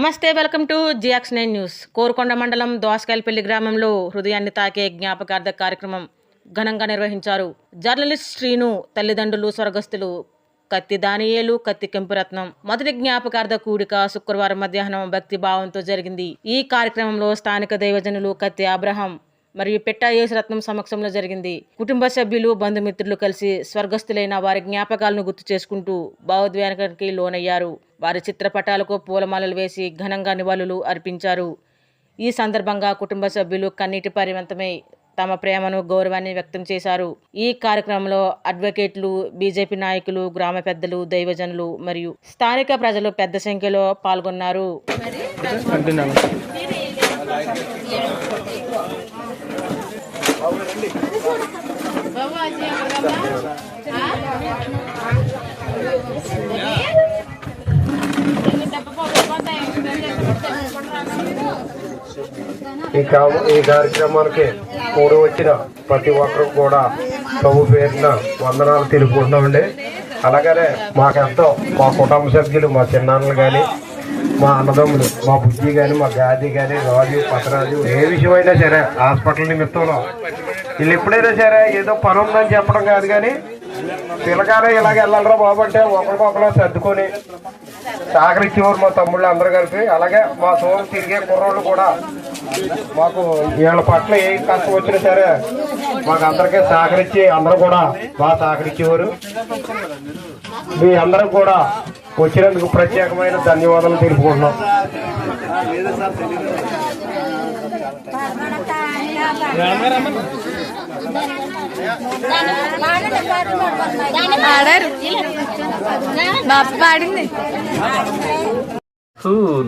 నమస్తే, welcome to GX9 news. Korukonda మండలం దోసకాయలపల్లి గ్రామంలో హృదయాన్ని తాకే జ్ఞాపకార్థ కార్యక్రమం ఘనంగా నిర్వహించారు. జర్నలిస్ట్ శ్రీను తల్లిదండ్రులు స్వర్గస్థులు కత్తి దానియేలు, కత్తి కెంపురత్నం మొదటి జ్ఞాపకార్థ కూడిక శుక్రవారం మధ్యాహ్నం భక్తి భావంతో జరిగింది. ఈ కార్యక్రమంలో స్థానిక దైవజనులు కత్తి అబ్రహాం మరియు పెట్టా యేసురత్నం సమక్షంలో జరిగింది. కుటుంబ సభ్యులు, బంధుమిత్రులు కలిసి స్వర్గస్థులైన వారి జ్ఞాపకాలను గుర్తు చేసుకుంటూ భావోద్వేగానికి లోనయ్యారు. వారి చిత్రపటాలకు పూలమాలలు వేసి ఘనంగా నివాళులు అర్పించారు. ఈ సందర్భంగా కుటుంబ సభ్యులు కన్నీటి పరివంతమై తమ ప్రేమను, గౌరవాన్ని వ్యక్తం చేశారు. ఈ కార్యక్రమంలో అడ్వకేట్లు, బీజేపీ నాయకులు, గ్రామ పెద్దలు, దైవజనులు మరియు స్థానిక ప్రజలు పెద్ద సంఖ్యలో పాల్గొన్నారు. ఈ కార్యక్రమానికి కూడి వచ్చిన ప్రతి ఒక్కరు కూడా ప్రభు పేరున వందనాలు తెలుపుకుంటున్నామండి. అలాగనే మాకెంతో మా కుటుంబ సభ్యులు, మా చిన్నాన్నలు కానీ, మా అన్నదమ్ములు, మా బుజ్జి కానీ, మా గాది కానీ, రాజు, పతరాజు, ఏ విషయమైనా సరే హాస్పిటల్ నిమిత్తంలో వీళ్ళు ఎప్పుడైనా సరే ఏదో పని ఉందని చెప్పడం కాదు, కానీ పిల్లగానే ఇలాగ వెళ్ళాలరా బాబు అంటే ఒకరికొకరు సర్దుకొని సహకరించేవారు మా తమ్ముళ్ళు అందరూ కలిపి. అలాగే మా తోడు తిరిగే కుర్రోళ్ళు కూడా మాకు వీళ్ళ పట్ల ఏ కష్టం వచ్చినా సరే మాకు అందరికీ సహకరించి అందరూ కూడా బాగా సహకరించేవారు. మీ అందరూ కూడా వచ్చినందుకు ప్రత్యేకమైన ధన్యవాదాలు తెలుపుకుంటున్నాం.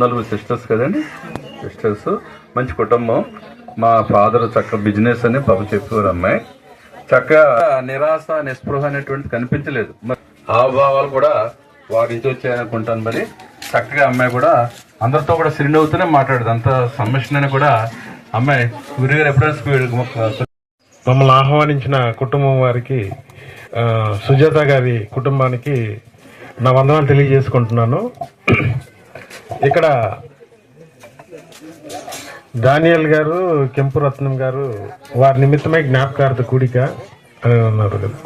నలుగురు సిస్టర్స్ కదండి, సిస్టర్స్, మంచి కుటుంబం. మా ఫాదర్ చక్కగా బిజినెస్ అని పాప చెప్పేవారు. అమ్మాయి చక్కగా నిరాశ, నిస్పృహ అనేటువంటి కనిపించలేదు. హావభావాలు కూడా వారి నుంచి వచ్చాయనుకుంటాను. మరి చక్కగా అమ్మాయి కూడా అందరితో కూడా సిరినవుతూనే మాట్లాడదు. అంత సమ్మిషన్ కూడా అమ్మాయి గురిగారు ఎప్పుడైనా స్పీడ్. మమ్మల్ని ఆహ్వానించిన కుటుంబం వారికి, సుజాత గారి కుటుంబానికి నా వందనాలు తెలియజేసుకుంటున్నాను. ఇక్కడ దానియేల్ గారు, కెంపురత్నం గారు వారి నిమిత్తమై జ్ఞాపకార్థ కూడిక అని ఉన్నారు కదా.